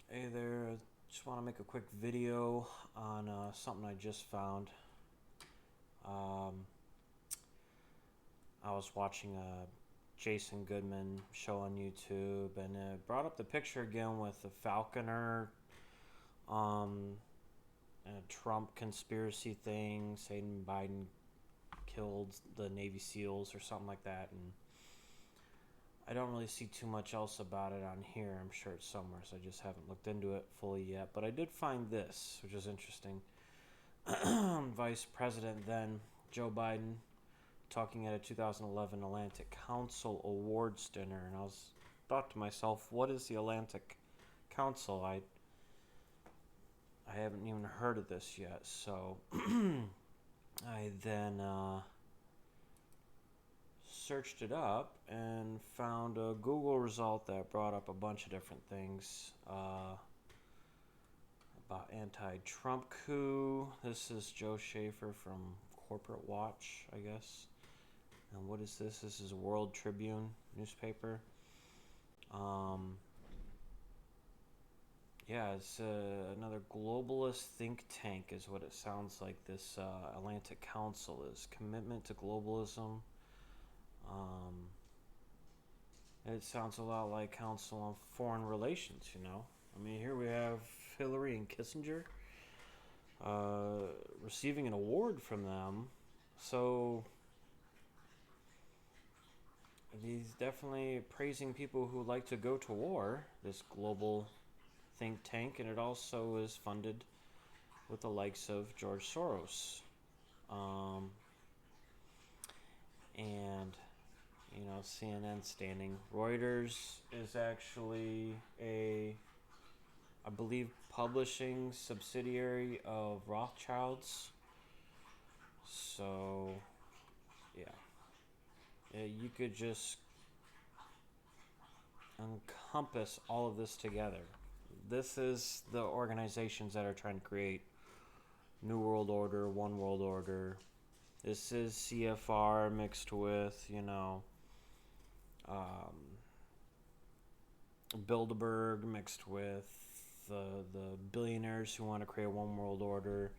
Hey there, just want to make a quick video on something I just found. Um, I was watching a Jason Goodman show on YouTube, and it brought up the picture again with the Falconer, um, Trump conspiracy thing, saying Biden killed the Navy SEALs or something like that. And I don't really see too much else about it on here. I'm sure it's somewhere, so I just haven't looked into it fully yet. But I did find this, which is interesting. Vice President then Joe Biden talking at a 2011 Atlantic Council Awards dinner, and I was thought to myself, what is the Atlantic Council? I haven't even heard of this yet, so I then searched it up and found a Google result that brought up a bunch of different things about anti-Trump coup. This is Joe Schaefer from Corporate Watch, I guess. And what is this? This is World Tribune newspaper. Um, yeah, it's another globalist think tank, is what it sounds like. This Atlantic Council is commitment to globalism. Um, it sounds a lot like Council on Foreign Relations. I mean, here we have Hillary and Kissinger receiving an award from them. So he's definitely praising people who like to go to war, this global think tank, and it also is funded with the likes of George Soros. Um, and, CNN standing. Reuters is actually I believe, publishing subsidiary of Rothschilds. So, yeah, you could just encompass all of this together. This is the organizations that are trying to create New World Order, One World Order. This is CFR mixed with, um, Bilderberg mixed with the billionaires who want to create one world order.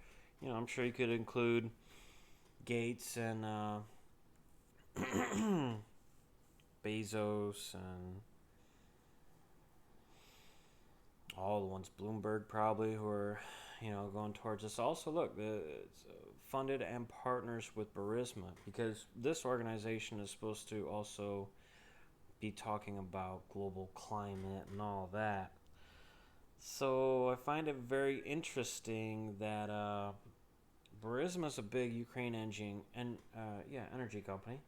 I'm sure you could include Gates and Bezos and all the ones, Bloomberg probably, who are, going towards this. Also, look, it's funded and partners with Burisma, because this organization is supposed to also be talking about global climate and all that. So I find it very interesting that Burisma is a big Ukraine energy company.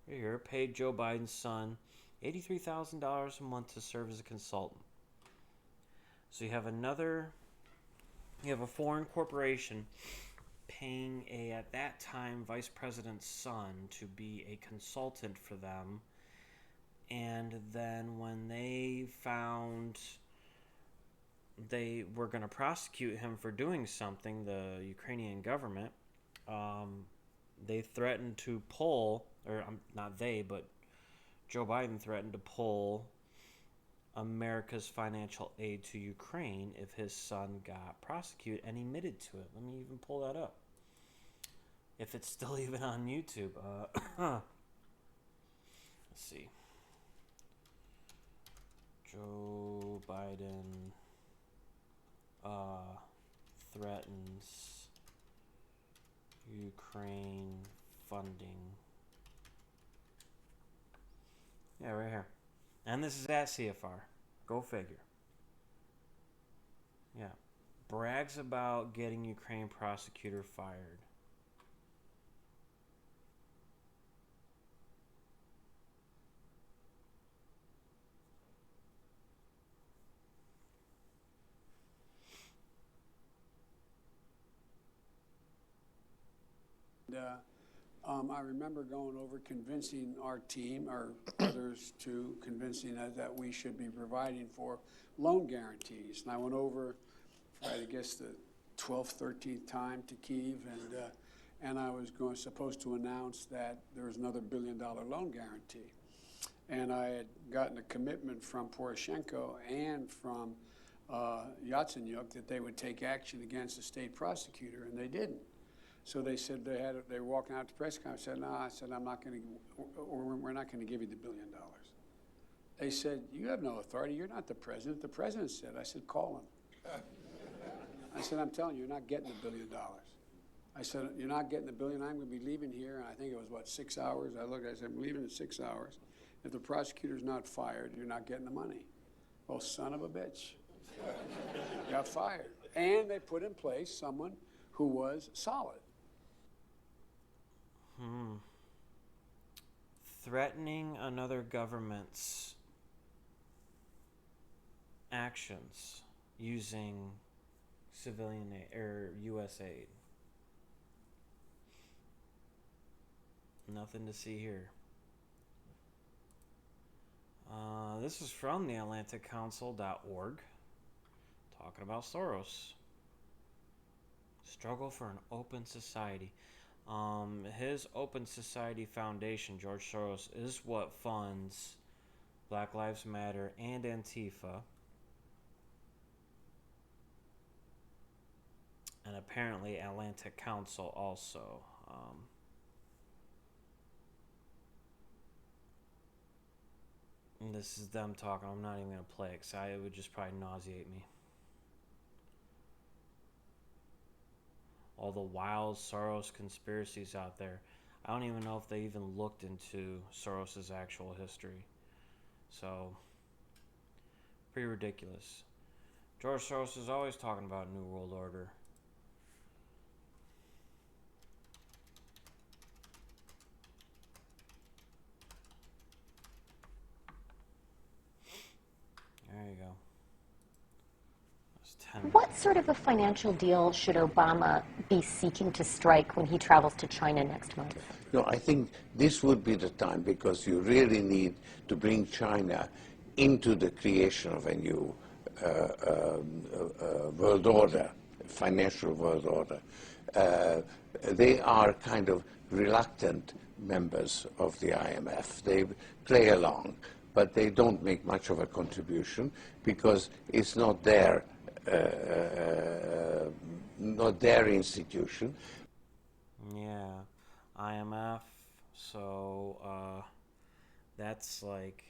Right here, paid Joe Biden's son $83,000 a month to serve as a consultant. So you have a foreign corporation paying at that time vice president's son to be a consultant for them, and then when they found they were going to prosecute him for doing something, the Ukrainian government, um, they threatened to pull, or not they, but Joe Biden threatened to pull America's financial aid to Ukraine if his son got prosecuted, and he admitted to it. Let me even pull that up. If it's still even on YouTube. Let's see. Joe Biden threatens Ukraine funding. Yeah, right here. And this is at CFR. Go figure. Yeah. Brags about getting Ukraine prosecutor fired. I remember going over convincing our team, or others too, convincing us that we should be providing for loan guarantees. And I went over for, I guess, the 12th, 13th time to Kyiv, and I was supposed to announce that there was another $1 billion loan guarantee. And I had gotten a commitment from Poroshenko and from Yatsenyuk that they would take action against the state prosecutor, and they didn't. So they said they were walking out to the press conference. I said, no, I said, I'm not going to, or we're not going to give you the $1 billion. They said, you have no authority. You're not the president. The president said. I said, call him. I said, I'm telling you, you're not getting the $1 billion. I said, you're not getting the $1 billion. I'm going to be leaving here. And I think it was, 6 hours? I looked, I said, I'm leaving in 6 hours. If the prosecutor's not fired, you're not getting the money. Well, son of a bitch. Got fired. And they put in place someone who was solid. Threatening another government's actions using civilian aid, or U.S. aid. Nothing to see here. This is from the AtlanticCouncil.org, talking about Soros. Struggle for an open society. His Open Society Foundation, George Soros, is what funds Black Lives Matter and Antifa. And apparently Atlantic Council also. And this is them talking. I'm not even going to play it because it would just probably nauseate me. All the wild Soros conspiracies out there. I don't even know if they even looked into Soros's actual history. So, pretty ridiculous. George Soros is always talking about New World Order. There you go. What sort of a financial deal should Obama be seeking to strike when he travels to China next month? No, I think this would be the time, because you really need to bring China into the creation of a new world order, financial world order. They are kind of reluctant members of the IMF. They play along, but they don't make much of a contribution because it's not their institution. Yeah, IMF. So that's like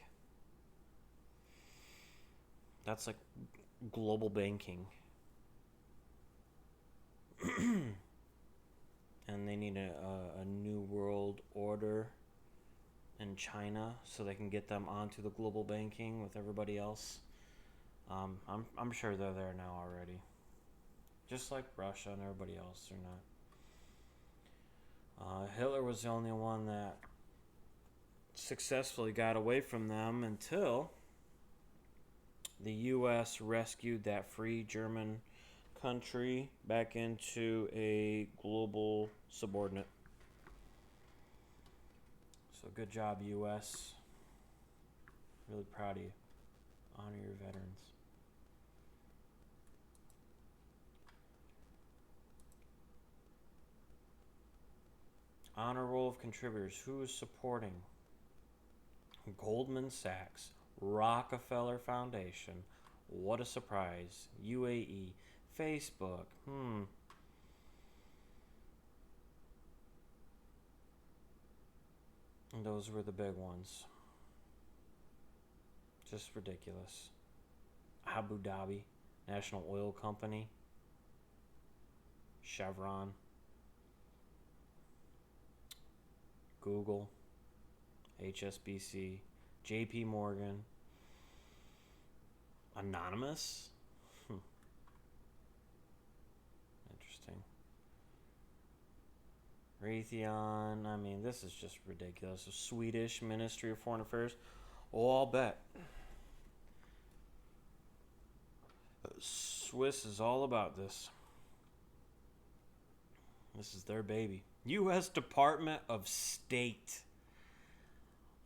global banking, and they need a new world order in China so they can get them onto the global banking with everybody else. I'm sure they're there now already. Just like Russia and everybody else, they're not. Hitler was the only one that successfully got away from them until the U.S. rescued that free German country back into a global subordinate. So good job, U.S. Really proud of you. Honor your veterans. Honor roll of contributors. Who is supporting? Goldman Sachs, Rockefeller Foundation. What a surprise. UAE, Facebook. And those were the big ones. Just ridiculous. Abu Dhabi, National Oil Company. Chevron. Google, HSBC, JP Morgan, Anonymous. Interesting. Raytheon. I mean, this is just ridiculous. The Swedish Ministry of Foreign Affairs. Oh, I'll bet. Swiss is all about this. This is their baby. U.S. Department of State.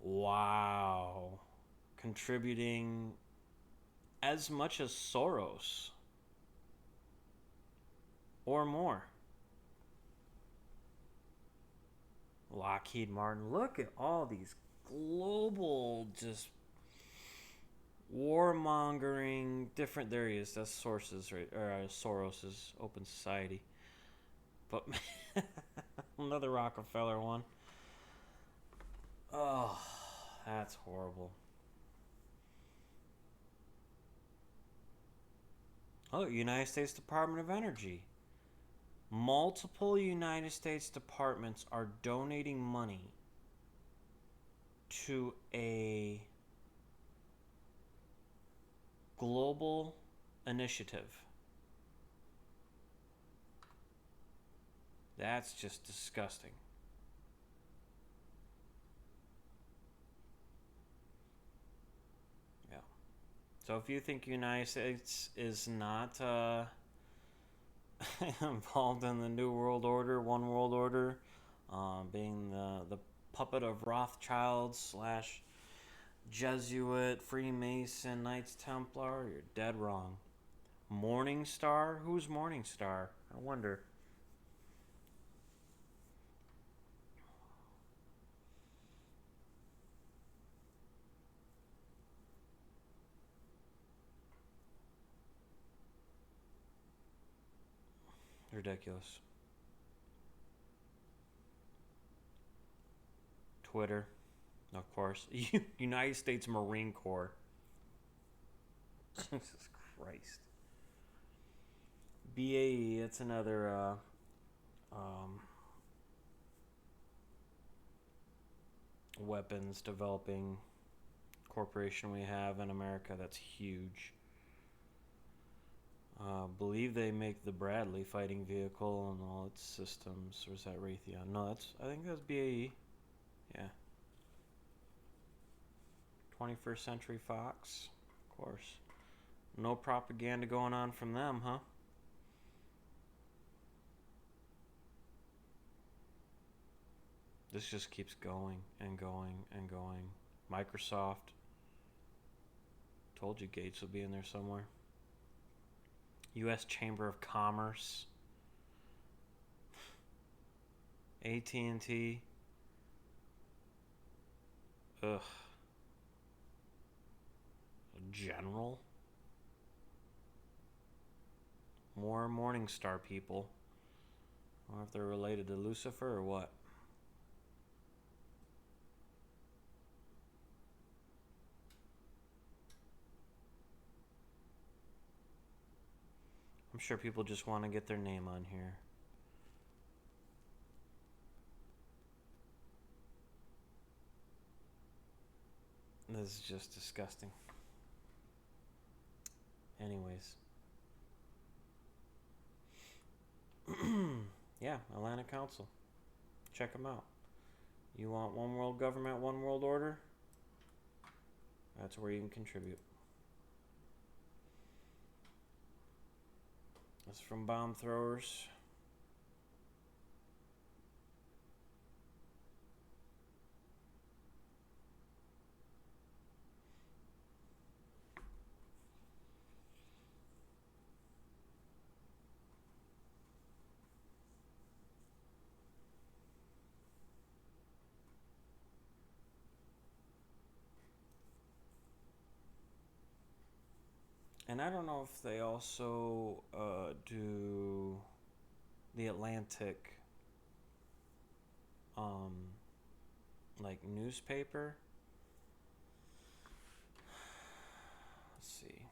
Wow. Contributing as much as Soros. Or more. Lockheed Martin. Look at all these global just warmongering, different. There he is. That's sources, right? Or Soros's Open Society. But another Rockefeller one. Oh, that's horrible. Oh, United States Department of Energy. Multiple United States departments are donating money to a global initiative. That's just disgusting. Yeah. So if you think United States is not involved in the New World Order, One World Order, being the puppet of Rothschild slash Jesuit, Freemason, Knights Templar, you're dead wrong. Morning Star? Who's Morning Star? I wonder. Ridiculous. Twitter, of course. United States Marine Corps. Jesus Christ. BAE, that's another weapons developing corporation we have in America that's huge. Believe they make the Bradley fighting vehicle and all its systems. Or is that Raytheon? No, I think that's BAE. Yeah. 21st Century Fox, of course. No propaganda going on from them, huh? This just keeps going and going and going. Microsoft. Told you Gates would be in there somewhere. U.S. Chamber of Commerce. AT&T. Ugh. General. More Morningstar people. I wonder if they're related to Lucifer or what. I'm sure people just want to get their name on here. This is just disgusting. Anyways. Yeah, Atlanta Council. Check them out. You want one world government, one world order? That's where you can contribute. That's from Bomb Throwers. And I don't know if they also do the Atlantic, like newspaper. Let's see.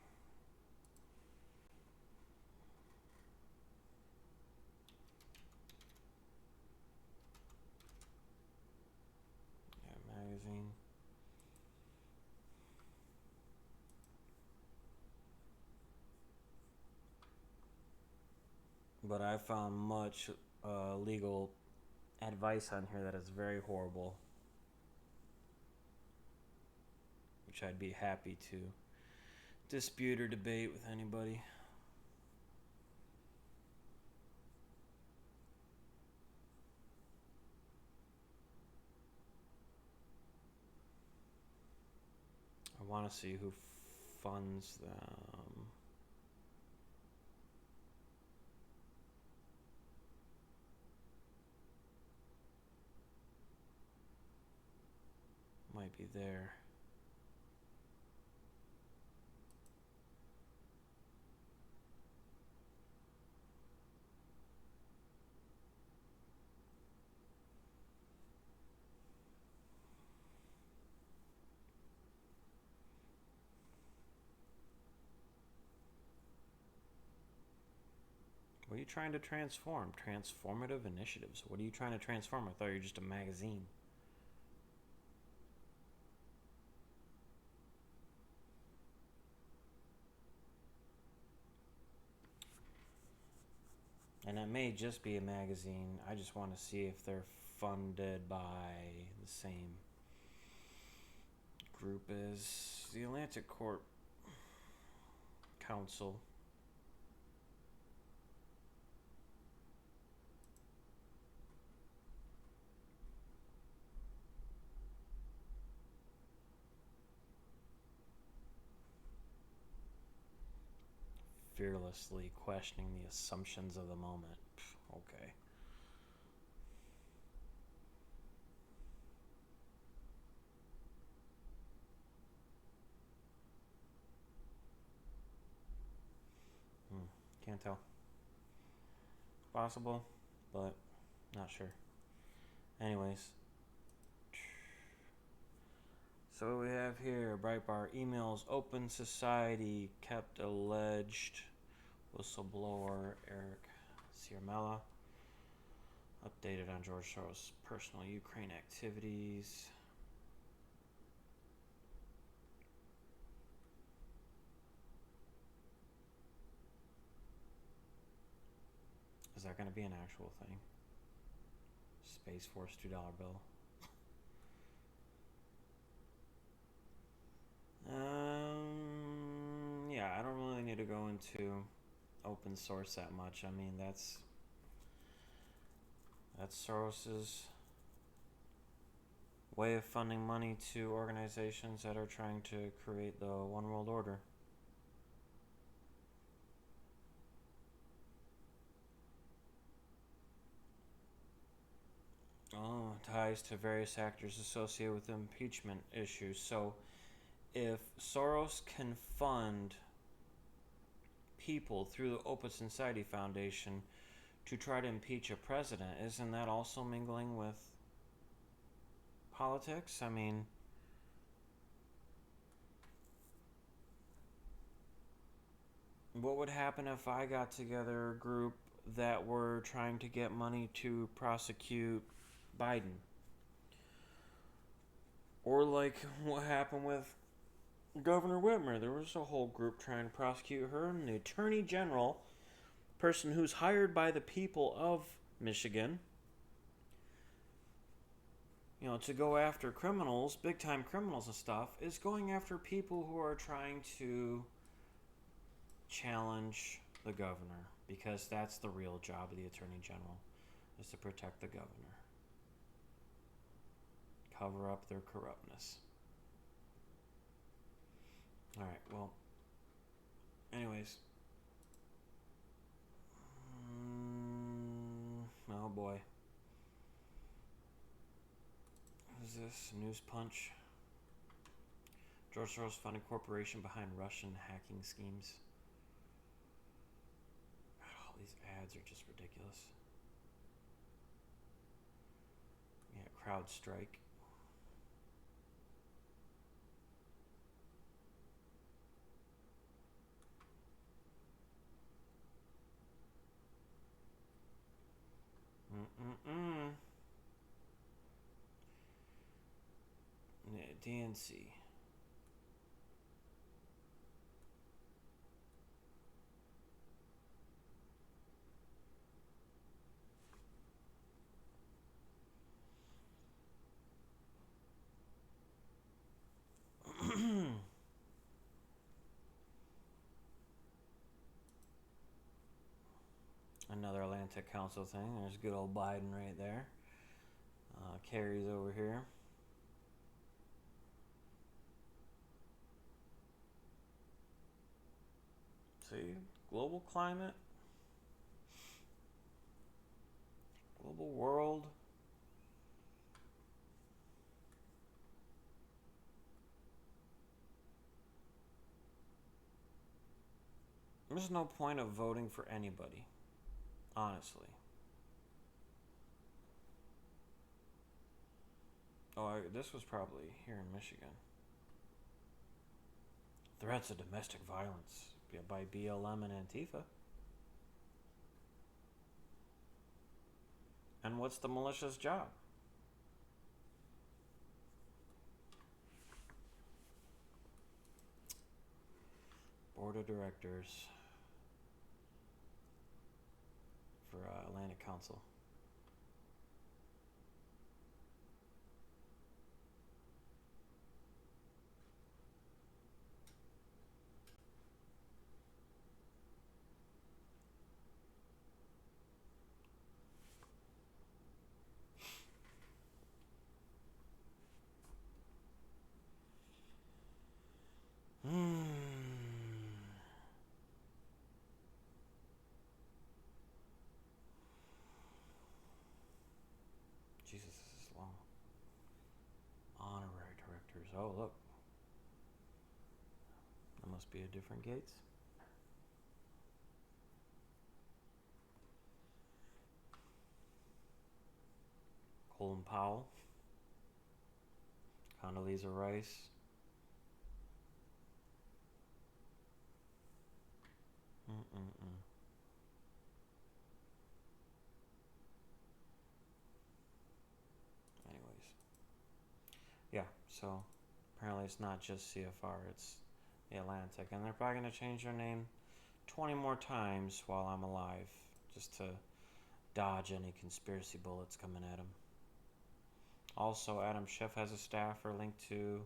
Yeah, magazine. But I found much legal advice on here that is very horrible, which I'd be happy to dispute or debate with anybody. I want to see who funds them. Might be there. What are you trying to transform? Transformative initiatives. What are you trying to transform? I thought you were just a magazine. And it may just be a magazine. I just want to see if they're funded by the same group as the Atlantic Court Council. Fearlessly questioning the assumptions of the moment. Okay. Can't tell. Possible, but not sure. Anyways. So what we have here, Breitbart, emails, open society, kept alleged whistleblower Eric Ciarmella, updated on George Soros' personal Ukraine activities. Is that going to be an actual thing? Space Force $2 bill. Yeah, I don't really need to go into open source that much. I mean, that's Soros's way of funding money to organizations that are trying to create the one world order. Oh, ties to various actors associated with impeachment issues. So, if Soros can fund people through the Open Society Foundation to try to impeach a president, isn't that also mingling with politics? I mean, what would happen if I got together a group that were trying to get money to prosecute Biden? Or like what happened with Governor Whitmer. There was a whole group trying to prosecute her, and the Attorney General, person who's hired by the people of Michigan, to go after criminals, big time criminals and stuff, is going after people who are trying to challenge the governor, because that's the real job of the Attorney General, is to protect the governor, cover up their corruptness. Alright, well, anyways. Oh boy. What is this? News Punch. George Soros funded corporation behind Russian hacking schemes. God, all these ads are just ridiculous. Yeah, CrowdStrike. Yeah, DNC. Another Atlantic Council thing. There's good old Biden right there. Kerry's over here. See, global climate, global world. There's no point of voting for anybody, honestly. This was probably here in Michigan. Threats of domestic violence by BLM and Antifa. And what's the militia's job? Board of Directors for Atlantic Council. Jesus, this is long. Honorary directors. Oh, look. That must be a different Gates. Colin Powell. Condoleezza Rice. Anyways. Yeah, so apparently it's not just CFR, it's the Atlantic. And they're probably going to change their name 20 more times while I'm alive, just to dodge any conspiracy bullets coming at them. Also, Adam Schiff has a staffer linked to,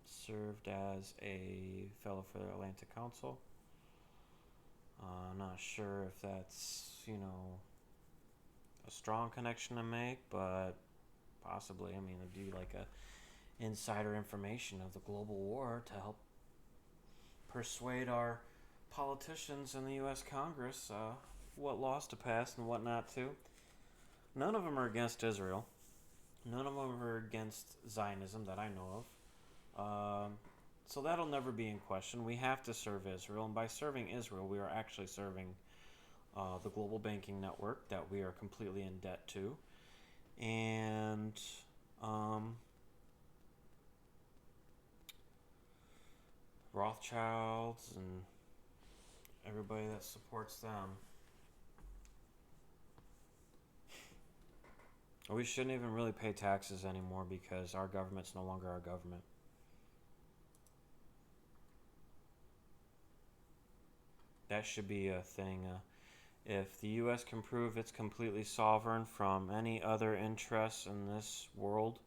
served as a fellow for the Atlantic Council. I'm not sure if that's, a strong connection to make, but possibly. I mean, it'd be like a insider information of the global war to help persuade our politicians in the U.S. Congress what laws to pass and what not to. None of them are against Israel. None of them are against Zionism that I know of. So that'll never be in question. We have to serve Israel, and by serving Israel, we are actually serving the global banking network that we are completely in debt to. And Rothschilds and everybody that supports them. We shouldn't even really pay taxes anymore because our government's no longer our government. That should be a thing. If the U.S. can prove it's completely sovereign from any other interests in this world,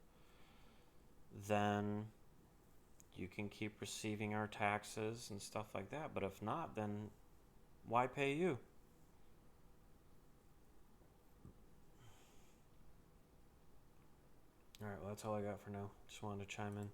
then you can keep receiving our taxes and stuff like that. But if not, then why pay you? Alright, well, that's all I got for now. Just wanted to chime in.